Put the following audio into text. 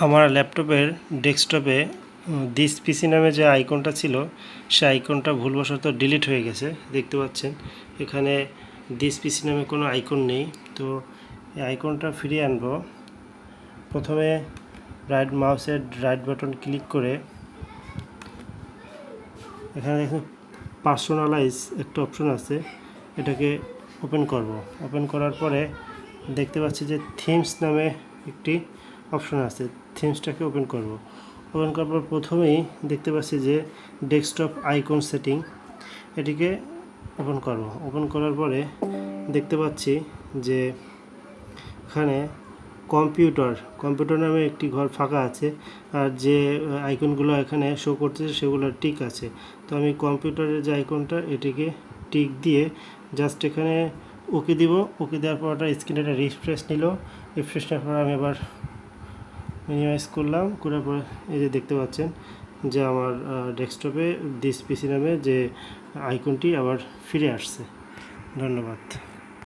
আমার ল্যাপটপের ডেস্কটপে দিস পিসি নামে যে আইকনটা ছিল সেই আইকনটা ভুলবশত ডিলিট হয়ে গেছে। দেখতে পাচ্ছেন এখানে দিস পিসি নামে কোনো আইকন নেই। তো এই আইকনটা ফিরিয়ে আনব। প্রথমে মাউসের রাইট বাটন ক্লিক করে এখানে দেখুন পার্সোনালাইজ একটা অপশন আছে, এটাকে ওপেন করব। ওপেন করার পরে দেখতে পাচ্ছি যে থিমস নামে একটি অপশন আছে, থিমসটাকে ওপেন করব। ওপেন করার পর প্রথমেই দেখতে পাচ্ছি যে ডেস্কটপ আইকন সেটিং, এটিকে ওপেন করব। ওপেন করার পরে দেখতে পাচ্ছি যে এখানে কম্পিউটার নামে একটি ঘর ফাঁকা আছে, আর যে আইকনগুলো এখানে শো করতেছে সেগুলো টিক আছে। তো আমি কম্পিউটারের যে আইকনটা এটিকে টিক দিয়ে জাস্ট এখানে ওকে দিব। ওকে দেওয়ার পর ওটা স্ক্রিনে একটা রিফ্রেশ নিল। রিফ্রেশ নেওয়ার পর আমি আবার মিনিমাইজ করলাম, করার পরে এই যে দেখতে পাচ্ছেন যে আমার ডেস্কটপে দিস পিসি নামে যে আইকনটি আবার ফিরে আসছে। ধন্যবাদ।